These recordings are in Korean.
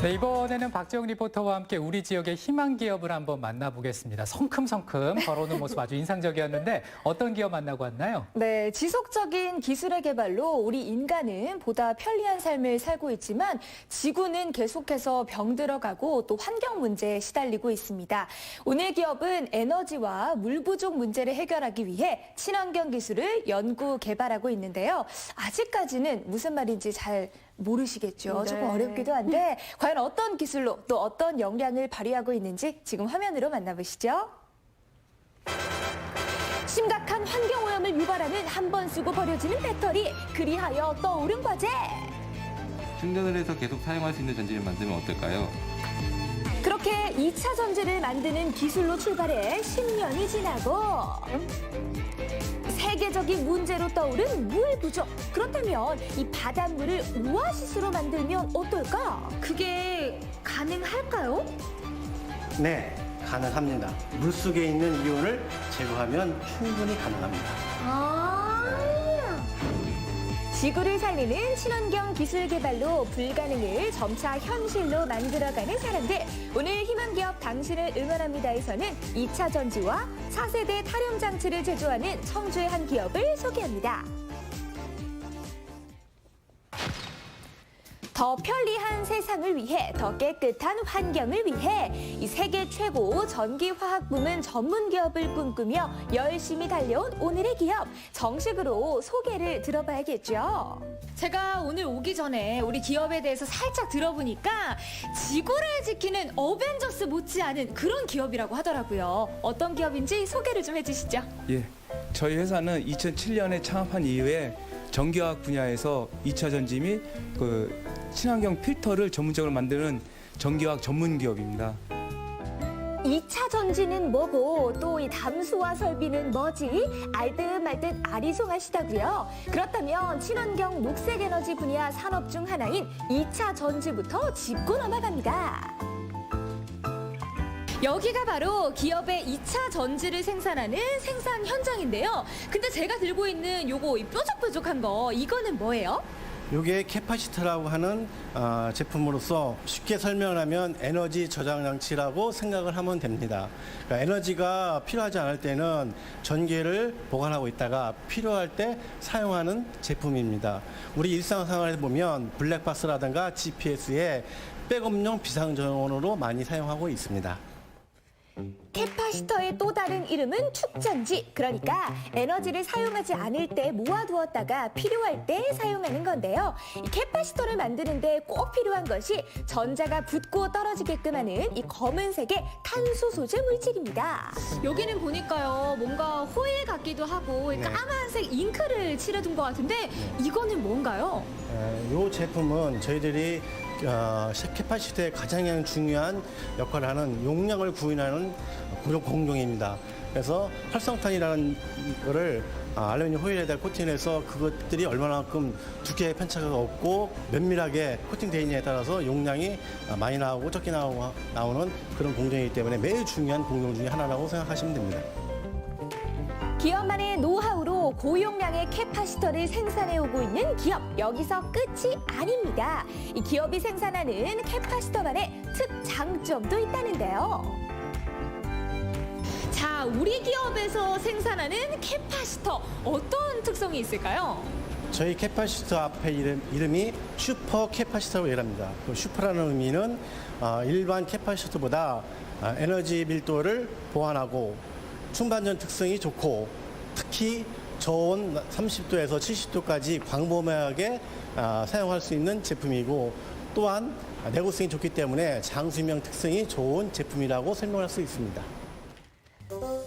네, 이번에는 박재영 리포터와 함께 우리 지역의 희망 기업을 한번 만나보겠습니다. 성큼성큼 걸어오는 모습 아주 인상적이었는데 어떤 기업 만나고 왔나요? 네, 지속적인 기술의 개발로 우리 인간은 보다 편리한 삶을 살고 있지만 지구는 계속해서 병들어가고 또 환경 문제에 시달리고 있습니다. 오늘 기업은 에너지와 물 부족 문제를 해결하기 위해 친환경 기술을 연구 개발하고 있는데요. 아직까지는 무슨 말인지 잘 모르시겠죠. 네. 조금 어렵기도 한데 과연 어떤 기술로 또 어떤 역량을 발휘하고 있는지 지금 화면으로 만나보시죠. 심각한 환경오염을 유발하는 한 번 쓰고 버려지는 배터리, 그리하여 떠오른 과제. 충전을 해서 계속 사용할 수 있는 전지를 만들면 어떨까요? 그렇게 2차 전지를 만드는 기술로 출발해 10년이 지나고 세계적인 문제로 떠오른 물 부족. 그렇다면 이 바닷물을 오아시스로 만들면 어떨까? 그게 가능할까요? 네, 가능합니다. 물속에 있는 이온을 제거하면 충분히 가능합니다. 지구를 살리는 친환경 기술 개발로 불가능을 점차 현실로 만들어가는 사람들. 오늘 희망기업 당신을 응원합니다에서는 2차 전지와 4세대 탈염 장치를 제조하는 청주의 한 기업을 소개합니다. 더 편리한 세상을 위해, 더 깨끗한 환경을 위해 이 세계 최고 전기화학 부문 전문 기업을 꿈꾸며 열심히 달려온 오늘의 기업, 정식으로 소개를 들어봐야겠죠. 제가 오늘 오기 전에 우리 기업에 대해서 살짝 들어보니까 지구를 지키는 어벤져스 못지않은 그런 기업이라고 하더라고요. 어떤 기업인지 소개를 좀 해주시죠. 예, 저희 회사는 2007년에 창업한 이후에 전기화학 분야에서 2차 전지 및 친환경 필터를 전문적으로 만드는 전기화학 전문 기업입니다. 2차 전지는 뭐고 또 이 담수화 설비는 뭐지? 알듯 말듯 아리송하시다고요. 그렇다면 친환경 녹색 에너지 분야 산업 중 하나인 2차 전지부터 짚고 넘어갑니다. 여기가 바로 기업의 2차 전지를 생산하는 생산 현장인데요. 근데 제가 들고 있는 요거 이 뾰족뾰족한 거, 이거는 뭐예요? 이게 캐파시터라고 하는 제품으로서 쉽게 설명을 하면 에너지 저장 장치라고 생각을 하면 됩니다. 그러니까 에너지가 필요하지 않을 때는 전기를 보관하고 있다가 필요할 때 사용하는 제품입니다. 우리 일상생활에 보면 블랙박스라든가 GPS에 백업용 비상전원으로 많이 사용하고 있습니다. 캐파시터의 또 다른 이름은 축전지. 그러니까 에너지를 사용하지 않을 때 모아두었다가 필요할 때 사용하는 건데요. 이 캐파시터를 만드는데 꼭 필요한 것이 전자가 붙고 떨어지게끔 하는 이 검은색의 탄소 소재 물질입니다. 여기는 보니까요, 뭔가 호일 같기도 하고 네. 까만색 잉크를 칠해둔 것 같은데 이거는 뭔가요? 이 제품은 저희들이 캐파시터의 가장 중요한 역할을 하는 용량을 구현하는 공정입니다. 그래서 활성탄이라는 거를 알루미늄 호일에다 코팅해서 그것들이 얼마만큼 두께의 편차가 없고 면밀하게 코팅되어 있느냐에 따라서 용량이 많이 나오고 적게 나오는 그런 공정이기 때문에 매우 중요한 공정 중에 하나라고 생각하시면 됩니다. 기업만의 노하우로 고용량의 캐파시터를 생산해오고 있는 기업, 여기서 끝이 아닙니다. 이 기업이 생산하는 캐파시터만의 특장점도 있다는데요. 자, 우리 기업에서 생산하는 캐파시터, 어떤 특성이 있을까요? 저희 캐파시터 앞에 이름이 슈퍼 캐파시터라고 얘기합니다. 그 슈퍼라는 의미는 일반 캐파시터보다 에너지 밀도를 보완하고 충반전 특성이 좋고 특히 저온 30도에서 70도까지 광범위하게 사용할 수 있는 제품이고 또한 내구성이 좋기 때문에 장수명 특성이 좋은 제품이라고 설명할 수 있습니다.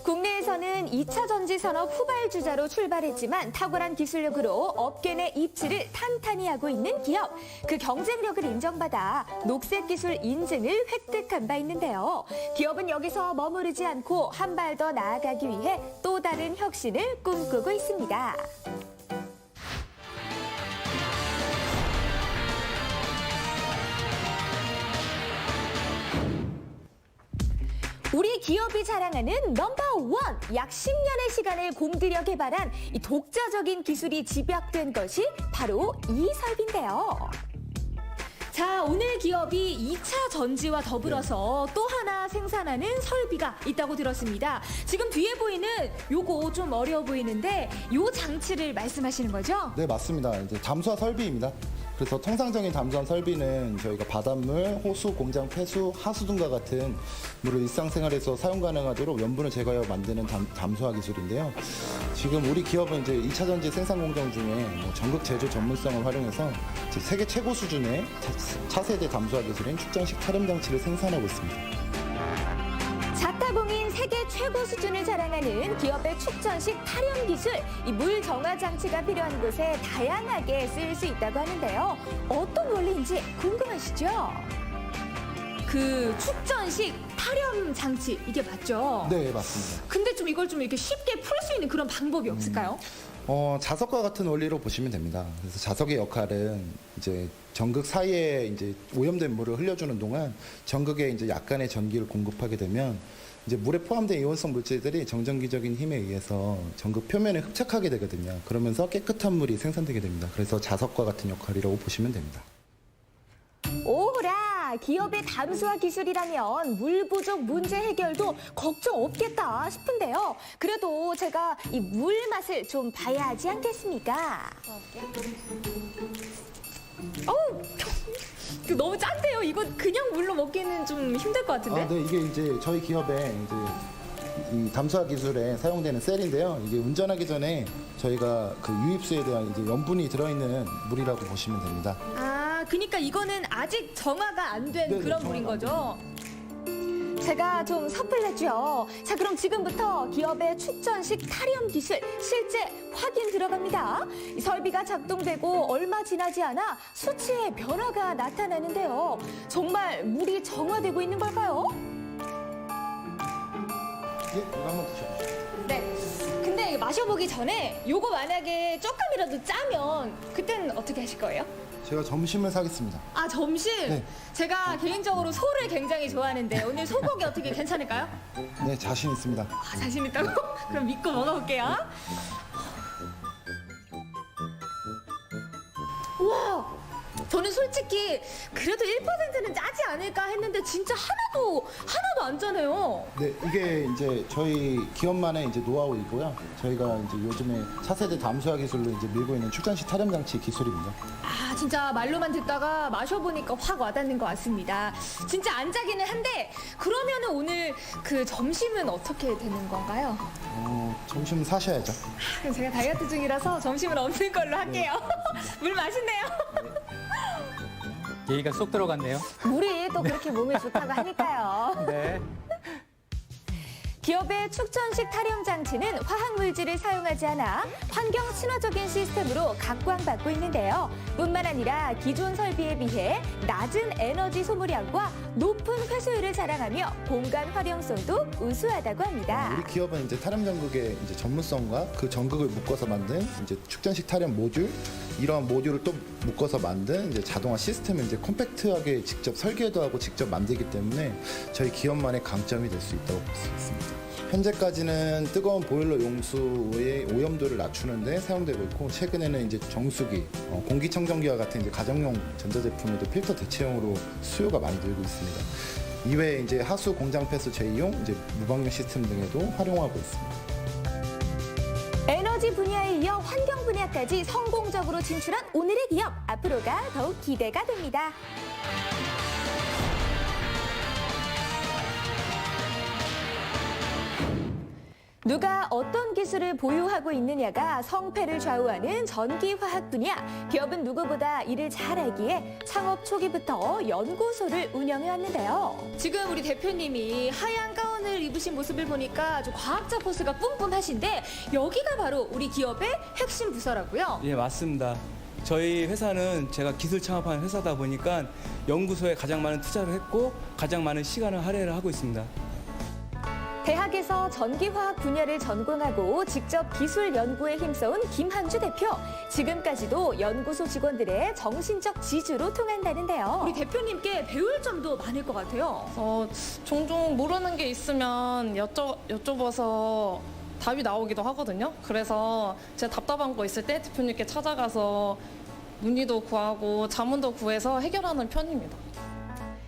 국내에서는 2차 전지 산업 후발주자로 출발했지만 탁월한 기술력으로 업계 내 입지를 탄탄히 하고 있는 기업. 그 경쟁력을 인정받아 녹색 기술 인증을 획득한 바 있는데요. 기업은 여기서 머무르지 않고 한 발 더 나아가기 위해 또 다른 혁신을 꿈꾸고 있습니다. 우리 기업이 자랑하는 넘버원, 약 10년의 시간을 공들여 개발한 이 독자적인 기술이 집약된 것이 바로 이 설비인데요. 자, 오늘 기업이 2차 전지와 더불어서 또 하나 생산하는 설비가 있다고 들었습니다. 지금 뒤에 보이는 요거 좀 어려워 보이는데 요 장치를 말씀하시는 거죠? 네, 맞습니다. 이제 담수화 설비입니다. 그래서 통상적인 담수화 설비는 저희가 바닷물, 호수, 공장 폐수, 하수 등과 같은 물을 일상생활에서 사용 가능하도록 염분을 제거하여 만드는 담수화 기술인데요. 지금 우리 기업은 이제 2차 전지 생산 공정 중에 전극 제조 전문성을 활용해서 이제 세계 최고 수준의 차세대 담수화 기술인 축전식 타렴 장치를 생산하고 있습니다. 자타공인 세계 최고 수준을 자랑하는 기업의 축전식 타렴 기술, 이 물 정화 장치가 필요한 곳에 다양하게 쓰일 수 있다고 하는데요. 어떤 원리인지 궁금하시죠? 그 축전식 타렴 장치 이게 맞죠? 네, 맞습니다. 근데 좀 이걸 좀 이렇게 쉽게 풀 수 있는 그런 방법이 없을까요? 자석과 같은 원리로 보시면 됩니다. 그래서 자석의 역할은 이제 전극 사이에 이제 오염된 물을 흘려주는 동안 전극에 이제 약간의 전기를 공급하게 되면 이제 물에 포함된 이온성 물질들이 정전기적인 힘에 의해서 전극 표면에 흡착하게 되거든요. 그러면서 깨끗한 물이 생산되게 됩니다. 그래서 자석과 같은 역할이라고 보시면 됩니다. 오호라! 기업의 담수화 기술이라면 물 부족 문제 해결도 걱정 없겠다 싶은데요. 그래도 제가 이 물 맛을 좀 봐야 하지 않겠습니까? 어우, 이거 너무 짠데요. 이거 그냥 물로 먹기는 좀 힘들 것 같은데? 네, 이게 이제 저희 기업의 이제 이 담수화 기술에 사용되는 셀인데요. 이게 운전하기 전에 저희가 그 유입수에 대한 이제 염분이 들어있는 물이라고 보시면 됩니다. 그러니까 이거는 아직 정화가 안 된 네네, 그런 정화가 물인 안 거죠? 제가 좀 섣불렸죠. 자, 그럼 지금부터 기업의 축전식 타렴 기술 실제 확인 들어갑니다. 이 설비가 작동되고 얼마 지나지 않아 수치의 변화가 나타나는데요. 정말 물이 정화되고 있는 걸까요? 예, 이거 한번 드셔보시죠. 네. 근데 마셔보기 전에 요거 만약에 조금이라도 짜면 그땐 어떻게 하실 거예요? 제가 점심을 사겠습니다. 아, 점심? 네. 제가 개인적으로 소를 굉장히 좋아하는데 오늘 소고기 어떻게 괜찮을까요? 네, 자신 있습니다. 아, 자신 있다고? 그럼 믿고 먹어볼게요. 와, 저는 솔직히 그래도 1%는 짜지 않을까 했는데 진짜 하나도 안 짜네요. 네, 이게 이제 저희 기업만의 이제 노하우이고요. 저희가 이제 요즘에 차세대 담수화 기술로 이제 밀고 있는 축전식 타렴 장치 기술입니다. 아, 진짜 말로만 듣다가 마셔보니까 확 와닿는 것 같습니다. 진짜 안 짜기는 한데 그러면은 오늘 그 점심은 어떻게 되는 건가요? 점심 사셔야죠. 제가 다이어트 중이라서 점심은 없는 걸로 할게요. 물 맛있네요. 예의가 쏙 들어갔네요. 물이 또 그렇게 몸에 좋다고 하니까요. 네. 기업의 축전식 타렴 장치는 화학물질을 사용하지 않아 환경 친화적인 시스템으로 각광받고 있는데요. 뿐만 아니라 기존 설비에 비해 낮은 에너지 소모량과 높은 회수율을 자랑하며 공간 활용성도 우수하다고 합니다. 우리 기업은 이제 타렴 전극의 이제 전문성과 그 전극을 묶어서 만든 이제 축전식 타렴 모듈, 이러한 모듈을 또 묶어서 만든 이제 자동화 시스템을 이제 컴팩트하게 직접 설계도 하고 직접 만들기 때문에 저희 기업만의 강점이 될 수 있다고 볼 수 있습니다. 현재까지는 뜨거운 보일러 용수의 오염도를 낮추는데 사용되고 있고, 최근에는 이제 정수기, 공기청정기와 같은 이제 가정용 전자제품에도 필터 대체용으로 수요가 많이 늘고 있습니다. 이외에 이제 하수 공장 폐수 재이용, 이제 무방류 시스템 등에도 활용하고 있습니다. 에너지 분야에 이어 환경 분야까지 성공적으로 진출한 오늘의 기업, 앞으로가 더욱 기대가 됩니다. 누가 어떤 기술을 보유하고 있느냐가 성패를 좌우하는 전기화학 분야. 기업은 누구보다 이를 잘 알기에 창업 초기부터 연구소를 운영해왔는데요. 지금 우리 대표님이 하얀 가운을 입으신 모습을 보니까 아주 과학자 포스가 뿜뿜하신데 여기가 바로 우리 기업의 핵심 부서라고요. 예, 맞습니다. 저희 회사는 제가 기술 창업하는 회사다 보니까 연구소에 가장 많은 투자를 했고 가장 많은 시간을 할애를 하고 있습니다. 대학에서 전기화학 분야를 전공하고 직접 기술 연구에 힘써온 김한주 대표. 지금까지도 연구소 직원들의 정신적 지주로 통한다는데요. 우리 대표님께 배울 점도 많을 것 같아요. 종종 모르는 게 있으면 여쭤봐서 답이 나오기도 하거든요. 그래서 제가 답답한 거 있을 때 대표님께 찾아가서 문의도 구하고 자문도 구해서 해결하는 편입니다.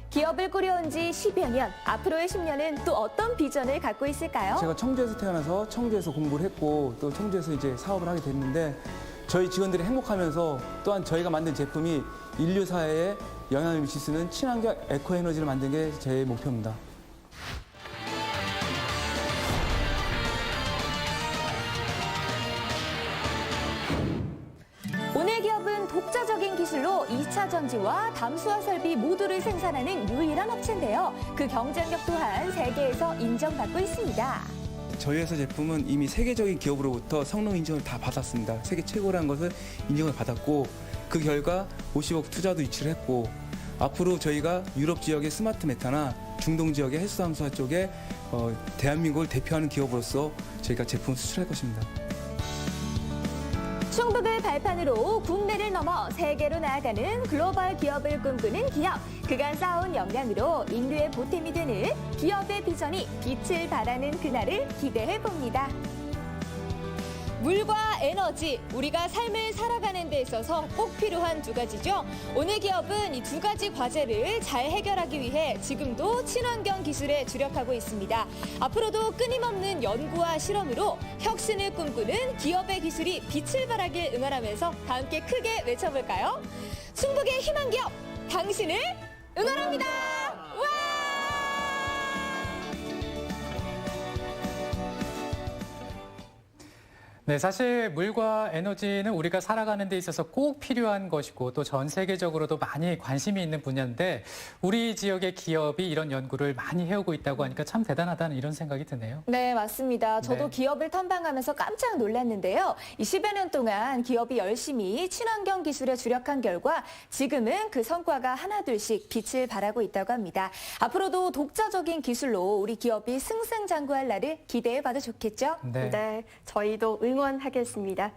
기업을 꾸려온 지 10여 년, 앞으로의 10년은 또 어떤 비전을 갖고 있을까요? 제가 청주에서 태어나서 청주에서 공부를 했고 또 청주에서 이제 사업을 하게 됐는데 저희 직원들이 행복하면서 또한 저희가 만든 제품이 인류 사회에 영향을 미칠 수 있는 친환경 에코에너지를 만든 게 제 목표입니다. 오늘 기업은 독자적인 기술로 2차 전지와 담수화 설비 모두를 생산하는 유일한 업체인데요. 그 경쟁력 또한 세계에서 인정받고 있습니다. 저희 회사 제품은 이미 세계적인 기업으로부터 성능 인증을 다 받았습니다. 세계 최고라는 것을 인정을 받았고 그 결과 50억 투자도 유치를 했고 앞으로 저희가 유럽 지역의 스마트 메타나 중동 지역의 헬스 담수화 쪽에 대한민국을 대표하는 기업으로서 저희가 제품을 수출할 것입니다. 충북을 발판으로 국내를 넘어 세계로 나아가는 글로벌 기업을 꿈꾸는 기업. 그간 쌓아온 역량으로 인류의 보탬이 되는 기업의 비전이 빛을 발하는 그날을 기대해 봅니다. 물과 에너지, 우리가 삶을 살아가는 데 있어서 꼭 필요한 두 가지죠. 오늘 기업은 이 두 가지 과제를 잘 해결하기 위해 지금도 친환경 기술에 주력하고 있습니다. 앞으로도 끊임없는 연구와 실험으로 혁신을 꿈꾸는 기업의 기술이 빛을 발하길 응원하면서 다 함께 크게 외쳐볼까요? 충북의 희망 기업, 당신을 응원합니다. 와! 네, 사실 물과 에너지는 우리가 살아가는 데 있어서 꼭 필요한 것이고 또 전 세계적으로도 많이 관심이 있는 분야인데 우리 지역의 기업이 이런 연구를 많이 해오고 있다고 하니까 참 대단하다는 이런 생각이 드네요. 네, 맞습니다. 저도 네. 기업을 탐방하면서 깜짝 놀랐는데요. 이 10여 년 동안 기업이 열심히 친환경 기술에 주력한 결과 지금은 그 성과가 하나둘씩 빛을 발하고 있다고 합니다. 앞으로도 독자적인 기술로 우리 기업이 승승장구할 날을 기대해 봐도 좋겠죠? 네. 네, 저희도 응원하겠습니다.